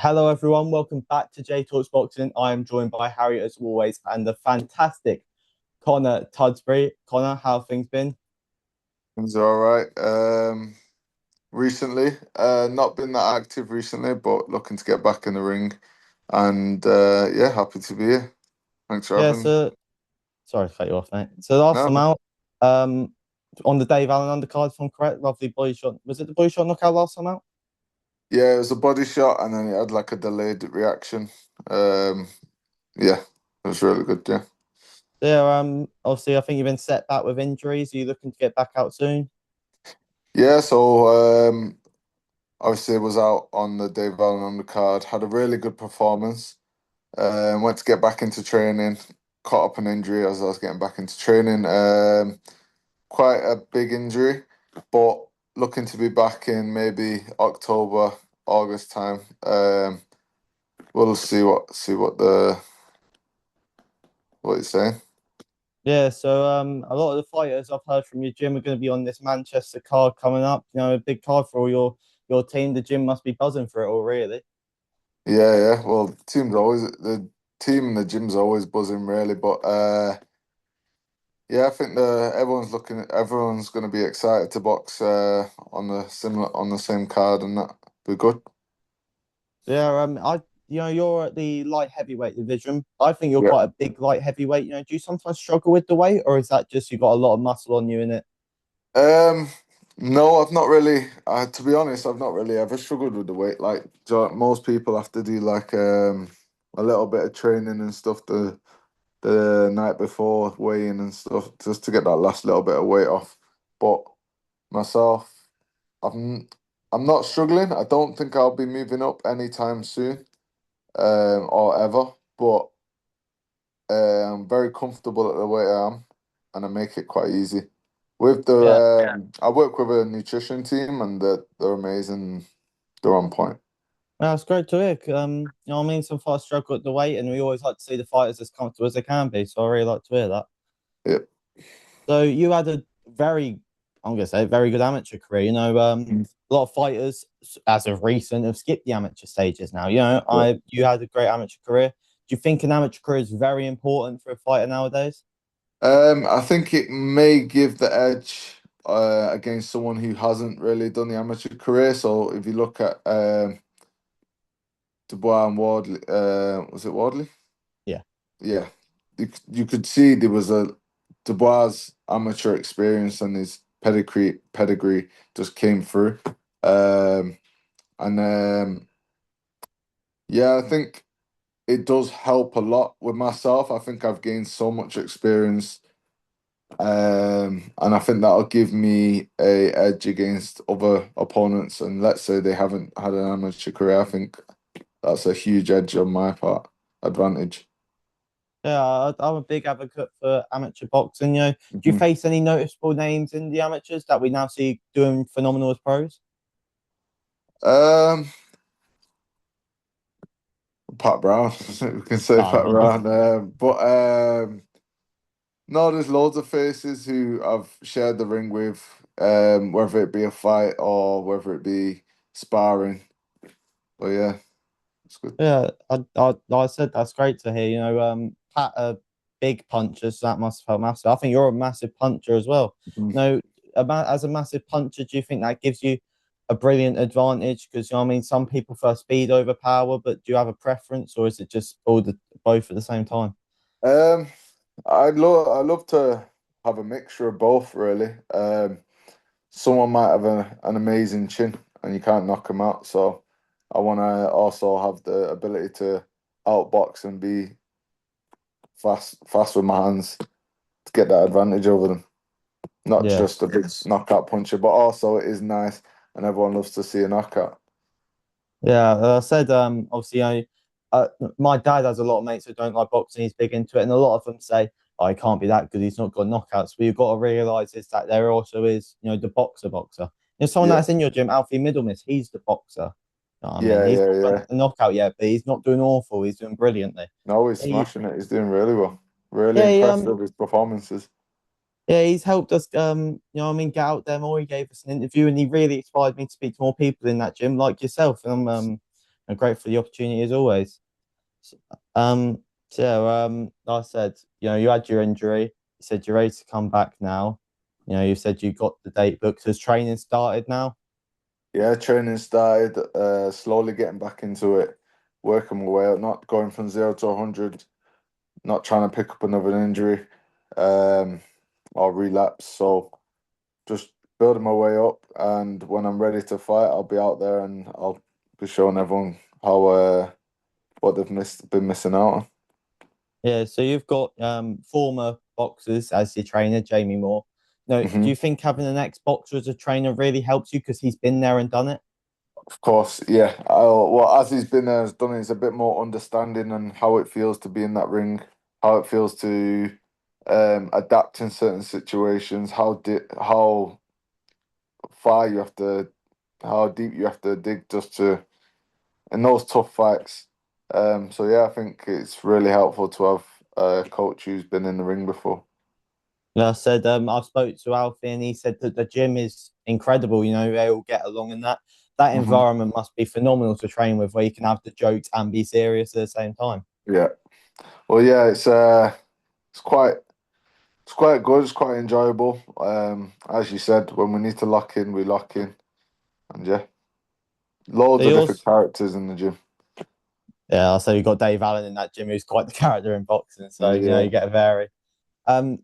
Hello, everyone. Welcome back to J Talks Boxing. I am joined by Harry as always and the fantastic Conner Tudsbury. Connor, how have things been? Things are all right. Recently, not been that active recently, but looking to get back in the ring. And yeah, happy to be here. Thanks for Yeah, having me. so sorry to cut you off, mate. So last No, time out, um, on the Dave Allen undercard, if I'm correct, lovely body shot. Was it the body shot knockout last time out? yeah, it was a body shot, and then it had like a delayed reaction. Um, yeah, it was really good. Yeah, Yeah, obviously I think you've been set back with injuries. Are you looking to get back out soon? yeah. So obviously, I was out on the Dave Allen undercard. Had a really good performance. Went to get back into training. Caught up an injury as I was getting back into training. Quite a big injury, but looking to be back in maybe October, August time. We'll see what what he's saying. Yeah, so a lot of the fighters I've heard from your gym are going to be on this Manchester card coming up. You know, a big card for all your team. The gym must be buzzing for it all, really. Yeah, yeah. Well, the team and the gym's always buzzing really, but yeah, I think the everyone's going to be excited to box on the same card and that be good. Yeah, you're at the light heavyweight division. I think you're Yeah. quite a big light heavyweight. You know, do you sometimes struggle with the weight, or is that just you got a lot of muscle on you in it? Um, no, I've not really. To be honest, I've not really ever struggled with the weight. Like most people have to do like a little bit of training and stuff the night before weighing and stuff just to get that last little bit of weight off. But myself, I'm I'm not struggling. I don't think I'll be moving up anytime soon, or ever. But I'm very comfortable at the weight I am, and I make it quite easy. With Yeah. I work with a nutrition team, and they're amazing. They're on point. Well, it's great to hear. You know, what I mean, some fighters struggle at the weight, and we always like to see the fighters as comfortable as they can be. So I really like to hear that. Yeah. So you had a very, I'm gonna say, very good amateur career. You know, Mm. a lot of fighters, as of recent, have skipped the amateur stages now. You know, Yeah. you had a great amateur career. Do you think an amateur career is very important for a fighter nowadays? I think it may give the edge against someone who hasn't really done the amateur career. So if you look at Dubois and Wardley, was it Wardley? Yeah. Yeah, you could see there was a Dubois' amateur experience and his pedigree just came through. Um, and yeah, I think it does help a lot with myself. I think I've gained so much experience, and I think that'll give me a edge against other opponents. And let's say they haven't had an amateur career, I think that's a huge edge on my part, advantage. Yeah, I'm a big advocate for amateur boxing. You know, do you Mhm. face any noticeable names in the amateurs that we now see doing phenomenal as pros? Um, Pat Brown, we can say Oh, Pat no. Brown. But no, there's loads of faces who I've shared the ring with, whether it be a fight or whether it be sparring. But yeah, it's good. Yeah, I said that's great to hear. You know, Pat, big punchers, so that must have felt massive. I think you're a massive puncher as well. Mhm. No, as a massive puncher, do you think that gives you a brilliant advantage? Because you know, what I mean, some people prefer speed over power, but do you have a preference, or is it just both at the same time? Um, I love to have a mixture of both, really. Someone might have an amazing chin and you can't knock them out, so I want to also have the ability to outbox and be fast with my hands to get that advantage over them. Not Yeah. just a big knockout puncher, but also it is nice and everyone loves to see a knockout. Yeah, I said obviously my dad has a lot of mates who don't like boxing. He's big into it, and a lot of them say, "Oh, he can't be that good. He's not got knockouts." But you've got to realize is that there also is, you know, the boxer. You know, someone Yeah, that's in your gym, Alfie Middlemiss, he's the boxer. You know what I mean, yeah, he's yeah, not yeah. got a knockout yet, but he's not doing awful. He's doing brilliantly. No, he's He, smashing it. He's doing really well. Really yeah, impressed with his performances. yeah, he's helped us, you know, what I mean, get out there more. He gave us an interview, and he really inspired me to speak to more people in that gym, like yourself. And and great for the opportunity as always. So, like I said, you had your injury. You said you're ready to come back now. You said you got the date booked. Has training started now? Yeah, training started, slowly getting back into it, working my way up, not going from 0 to 100, not trying to pick up another injury, um, or relapse. So just building my way up, and when I'm ready to fight, I'll be out there and I'll be showing everyone how what they've been missing out on. Yeah, so you've got former boxers as your trainer, Jamie Moore. No, do Hmm. you think having an ex-boxer as a trainer really helps you because he's been there and done it? Of course, yeah. Well, as he's been there, has done, it's a bit more understanding and how it feels to be in that ring, how it feels to adapt in certain situations, how far you have to, how deep you have to dig just to in those tough fights. So yeah, I think it's really helpful to have a coach who's been in the ring before. I said I spoke to Alfie and he said that the gym is incredible. They all get along, and that Hmm. environment must be phenomenal to train with, where you can have the jokes and be serious at the same time. Yeah. Well, yeah, it's quite it's quite good. It's quite enjoyable. As you said, when we need to lock in, we lock in, and yeah, So loads of different yours, characters in the gym. yeah, I say you got Dave Allen in that gym, who's quite the character in boxing. So you Yeah. get a vary.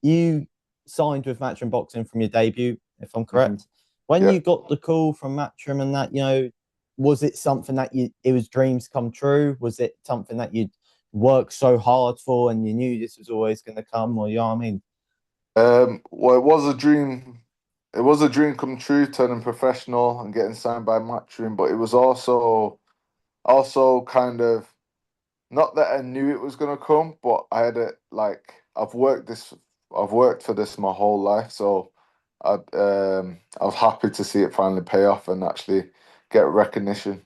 You signed with Matchroom Boxing from your debut, if I'm Hmm. correct. When Yeah. you got the call from Matchroom and that, was it something that it was dreams come true? Was it something that you'd worked so hard for and you knew this was always going to come? Or, you know what I mean? Well, it was a dream. It was a dream come true, turning professional and getting signed by Matchroom, but it was also kind of not that I knew it was gonna come, but I had it like I've worked for this my whole life, so I was happy to see it finally pay off and actually get recognition.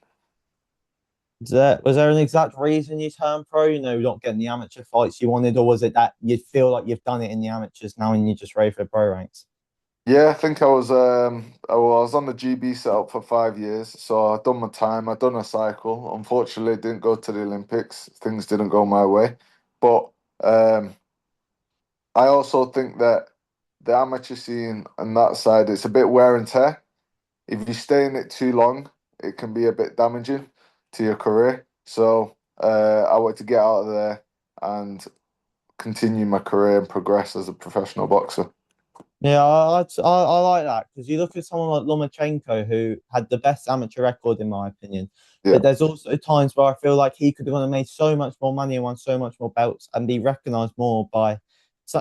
Was there an exact reason you turned pro? Not getting the amateur fights you wanted, or was it that you feel like you've done it in the amateurs now and you're just ready for pro ranks? Yeah, I think I was on the GB setup for 5 years, so I'd done my time. I'd done a cycle. Unfortunately, didn't go to the Olympics. Things didn't go my way, but um, I also think that the amateur scene and that side, it's a bit wear and tear. If you stay in it too long, it can be a bit damaging to your career. So I want to get out of there and continue my career and progress as a professional boxer. Yeah, I like that because you look at someone like Lomachenko, who had the best amateur record in my opinion, Yeah, but there's also times where I feel like he could have gone and made so much more money and won so much more belts and be recognized more by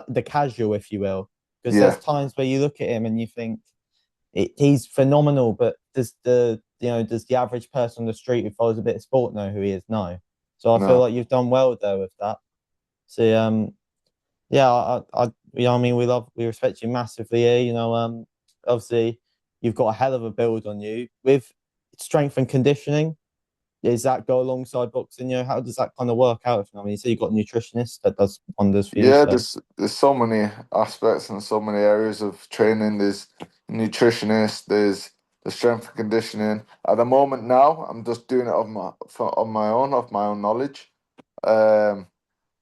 the casual, if you will. Because there's yeah, times where you look at him and you think he's phenomenal, but does the average person on the street who follows a bit of sport know who he is? No. So I feel no, like you've done well there with that. So yeah, I mean, we respect you massively here. Obviously, you've got a hell of a build on you with strength and conditioning. Does that go alongside boxing? How does that kind of work out? I mean, you say you've got a nutritionist that does wonders for you. yeah. So There's so many aspects and so many areas of training. There's nutritionist. There's the strength and conditioning. At the moment now, I'm just doing it off my own knowledge. Um,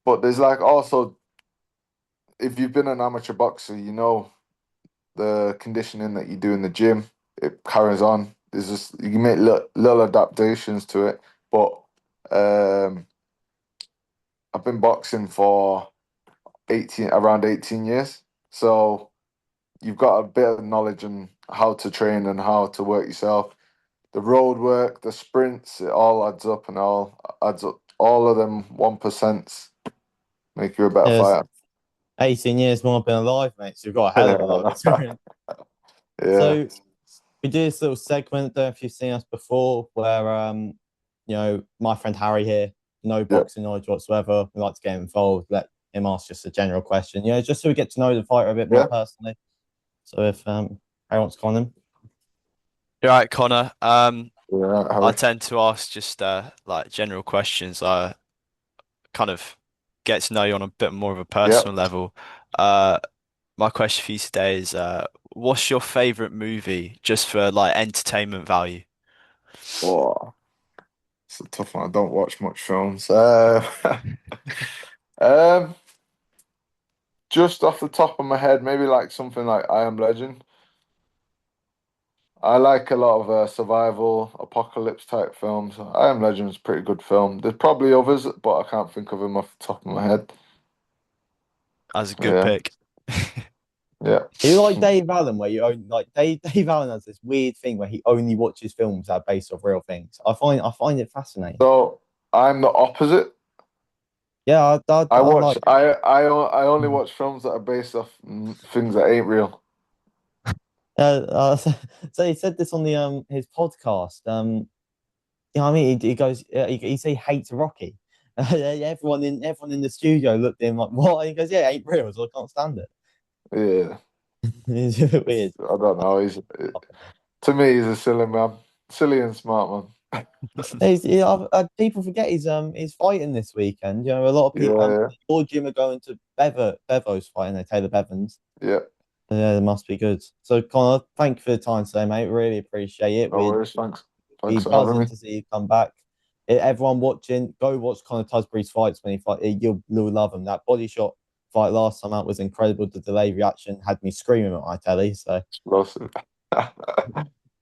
but there's like also, if you've been an amateur boxer, you know the conditioning that you do in the gym, it carries on. There's just you can make little adaptations to it. But um, I've been boxing for around 18 years. So you've got a bit of knowledge on how to train and how to work yourself. The road work, the sprints, it all adds up and all adds up. All of them 1% make you a better yeah, it's fighter. 18 years more I've been alive, mate. So you've got a hell of a lot of experience. Yeah, So we do this little segment. Don't know if you've seen us before, where my friend Harry here, no yeah, boxing knowledge whatsoever. We like to get involved, let him ask just a general question, just so we get to know the fighter a bit more yeah, personally. So if Harry wants to call him, You're right, Connor. yeah, I Harry. tend to ask just like general questions. I kind of get to know you on a bit more of a Yeah. personal level. Uh, my question for you today is, what's your favorite movie just for like entertainment value? Oh. It's a tough one. I don't watch much films. Um, just off the top of my head, maybe like something like I Am Legend. I like a lot of survival, apocalypse type films. I Am Legend is a pretty good film. There's probably others, but I can't think of them off the top of my head. That's a good Yeah, pick. yeah. You like Dave Allen, where you own like Dave Allen has this weird thing where he only watches films that are based off real things. I find it fascinating. So I'm the opposite. Yeah, I I watch. like. I only watch films that are based off things that ain't real. So he said this on the his podcast. You know what I mean? He goes, he said he hates Rocky. Everyone in the studio looked at him like, what? And he goes, yeah, it ain't real, so I can't stand it. Yeah, It's a bit weird. I don't know. To me, he's a silly man, silly and smart man. People forget he's fighting this weekend. You know, a lot of people, Yeah, your gym are going to Bevo's fighting. They Taylor Bevins. yeah. Yeah, it must be good. So, Connor, thank you for the time today, mate. Really appreciate it. No We'd worries. Thanks. be Thanks for having buzzing me. to see you come back. Everyone watching, go watch Conor Tudsbury's fights when he fight. You'll love him. That body shot fight last time out was incredible. The delay reaction had me screaming at my telly. So, Explosive.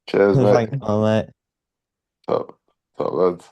Cheers, mate. thanks, Conor, mate. Top, top lads.